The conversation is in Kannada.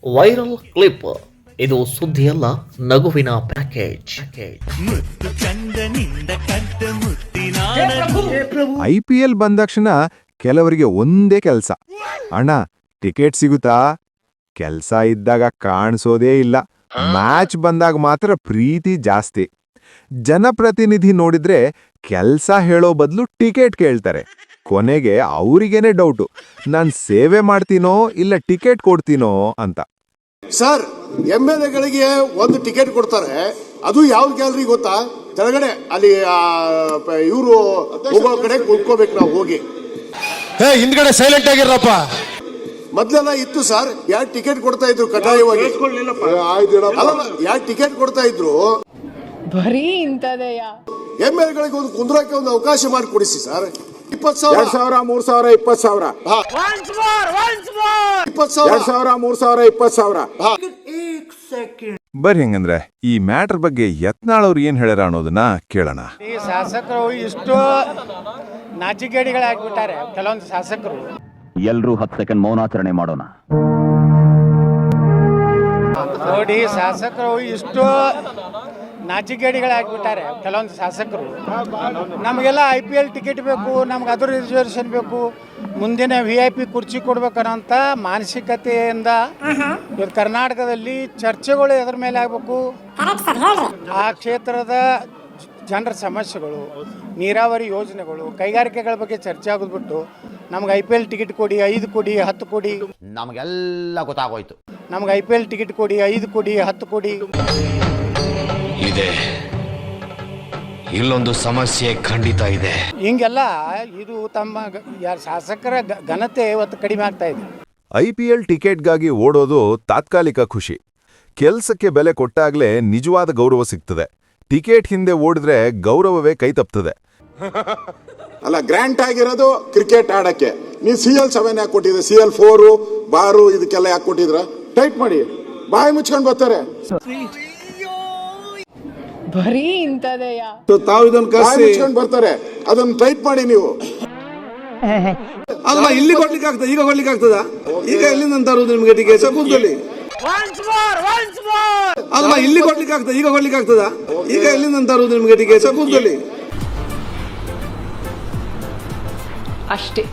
Viral clip. ಇದು ಸುದ್ದಿಯಲ್ಲ, ನಗುವಿನ ಪ್ಯಾಕೇಜ್. IPL ಬಂದಾಕ್ಷಣ ಕೆಲವರಿಗೆ ಒಂದೇ ಕೆಲಸ, ಅಣ್ಣ ಟಿಕೆಟ್ ಸಿಗುತ್ತಾ? ಕೆಲಸ ಇದ್ದಾಗ ಕಾಣಿಸೋದೇ ಇಲ್ಲ, ಮ್ಯಾಚ್ ಬಂದಾಗ ಮಾತ್ರ ಪ್ರೀತಿ ಜಾಸ್ತಿ. ಜನಪ್ರತಿನಿಧಿ ನೋಡಿದ್ರೆ ಕೆಲಸ ಹೇಳೋ ಬದಲು ಟಿಕೆಟ್ ಕೇಳ್ತಾರೆ. ಕೊನೆಗೆ ಅವರಿಗೇನೆ ಡೌಟು, ನಾನು ಸೇವೆ ಮಾಡ್ತೀನೋ ಇಲ್ಲ ಟಿಕೆಟ್ ಕೊಡ್ತೀನೋ ಅಂತ. ಸರ್, MLA-ಗಳಿಗೆ ಒಂದು ಟಿಕೆಟ್ ಕೊಡ್ತಾರೆ, ಅದು ಯಾವ್ದು ಗ್ಯಾಲರಿ ಗೊತ್ತಾ? ಕೆಳಗಡೆ ಅಲ್ಲಿ ಇವರು ಹೋಗೋ ಕಡೆ ಕುತ್ಕೋಬೇಕು ನಾವು ಹೋಗಿ. ಹಿಂದ್ಗಡೆ ಸೈಲೆಂಟ್ ಆಗಿರಪ್ಪ. ಮೊದ್ಲೆಲ್ಲ ಇತ್ತು ಸರ್, ಯಾರು ಟಿಕೆಟ್ ಕೊಡ್ತಾ ಇದ್ರು ಕಡ್ಡಾಯವಾಗಿ. ಯಾರು ಟಿಕೆಟ್ ಕೊಡ್ತಾ ಇದ್ರು ಬರೀ ಇಂಥದೆಯ. MLA-ಗಳಿಗೆ ಒಂದು ಕುಂದ್ರಕ್ಕೆ ಒಂದು ಅವಕಾಶ ಮಾಡಿ ಕೊಡಿಸಿ ಸರ್. 20,000, 3,000, 20,000. 20,000, 3,000, 20,000. ಬರ್ರಿ, ಹಂಗಂದ್ರೆ ಈ ಮ್ಯಾಟರ್ ಬಗ್ಗೆ ಯತ್ನಾಳವ್ರು ಏನ್ ಹೇಳ್ಯಾರ ಅನ್ನೋದನ್ನ ಕೇಳೋಣ. ಈ ಶಾಸಕರು ಇಷ್ಟು ನಾಚಿಕೆಡಿಗಳಾಗ್ಬಿಟ್ಟಾರೆ ಕೆಲವೊಂದು ಶಾಸಕರು. ಎಲ್ರೂ 10 ಸೆಕೆಂಡ್ ಮೌನಾಚರಣೆ ಮಾಡೋಣ. ನೋಡಿ, ಶಾಸಕರು ಇಷ್ಟು ನಾಚಿಕೆಡಿಗಳಾಗ್ಬಿಟ್ಟಾರೆ ಕೆಲವೊಂದು ಶಾಸಕರು. ನಮಗೆಲ್ಲ IPL ಟಿಕೆಟ್ ಬೇಕು, ನಮ್ಗೆ ಅದ್ರ ರಿಸರ್ವೇಷನ್ ಬೇಕು, ಮುಂದಿನ VIP ಕುರ್ಚಿ ಕೊಡ್ಬೇಕನ್ನೋಂಥ ಮಾನಸಿಕತೆಯಿಂದ ಇವತ್ತು ಕರ್ನಾಟಕದಲ್ಲಿ ಚರ್ಚೆಗಳು ಎದ್ರ ಮೇಲೆ ಆಗಬೇಕು. ಆ ಕ್ಷೇತ್ರದ ಜನರ ಸಮಸ್ಯೆಗಳು, ನೀರಾವರಿ ಯೋಜನೆಗಳು, ಕೈಗಾರಿಕೆಗಳ ಬಗ್ಗೆ ಚರ್ಚೆ ಆಗೋದು ಬಿಟ್ಟು ನಮ್ಗೆ IPL ಟಿಕೆಟ್ ಕೊಡಿ, 5 ಕೊಡಿ, 10 ಕೊಡಿ. ನಮಗೆಲ್ಲ ಗೊತ್ತಾಗೋಯ್ತು. ನಮ್ಗೆ IPL ಟಿಕೆಟ್ ಕೊಡಿ, 5 ಕೊಡಿ, 10 ಕೊಡಿ. ಇದೆ, ಇಲ್ಲೊಂದು ಸಮಸ್ಯೆ ಖಂಡಿತ ಇದೆ. ಹಿಂಗೆಲ್ಲ ಇದು ತಮ್ಮ ಶಾಸಕರ ಘನತೆ ಇವತ್ತು ಕಡಿಮೆ ಆಗ್ತಾ ಇದೆ. IPL ಟಿಕೆಟ್ಗಾಗಿ ಓಡೋದು ತಾತ್ಕಾಲಿಕ ಖುಷಿ. ಕೆಲ್ಸಕ್ಕೆ ಬೆಲೆ ಕೊಟ್ಟಾಗ್ಲೇ ನಿಜವಾದ ಗೌರವ ಸಿಗ್ತದೆ. ಟಿಕೆಟ್ ಹಿಂದೆ ಓಡಿದ್ರೆ ಗೌರವವೇ ಕೈ ತಪ್ತದೆ. ಅಲ್ಲ, ಗ್ರ್ಯಾಂಟ್ ಆಗಿರೋದು ಕ್ರಿಕೆಟ್ ಆಡಕ್ಕೆ. ನೀವು CL7 ಯಾಕೆ ಕೊಟ್ಟಿದ್ರೆ? CL4 ಬಾರು ಇದಕ್ಕೆಲ್ಲ ಯಾಕೆ ಕೊಟ್ಟಿದ್ರ? ಟೈಟ್ ಮಾಡಿ, ಬಾಯಿ ಮುಚ್ಕೊಂಡು ಬರ್ತಾರೆ. ಬರೀ ಇಂಥದೆಯ. ತಾವು ಇದನ್ನು ಬಾಯಿ ಮುಚ್ಕೊಂಡು ಬರ್ತಾರೆ, ಅದನ್ನ ಟೈಟ್ ಮಾಡಿ ನೀವು. ಅಲ್ಲ, ಇಲ್ಲಿ ಕೊಡ್ಲಿಕ್ಕೆ ಆಗ್ತದೆ, ಈಗ ಕೊಡ್ಲಿಕ್ಕೆ ಆಗ್ತದ? ಈಗ ಎಲ್ಲಿಂದ ತರುವುದು ನಿಮ್ಗೆ ಟಿಕೆಟ್? ಕೂತ್ಕೊಳ್ಳಿ. ಅಲ್ಲ, ಇಲ್ಲಿ ಕೊಡ್ಲಿಕ್ಕೆ ಆಗ್ತದೆ, ಈಗ ಕೊಡ್ಲಿಕ್ಕೆ ಆಗ್ತದ? ಈಗ ಎಲ್ಲಿಂದ ತರುವುದು ನಿಮ್ಗೆ ಟಿಕೆಟ್? ಕೂತ್ಕೊಳ್ಳಿ ಅಷ್ಟೇ.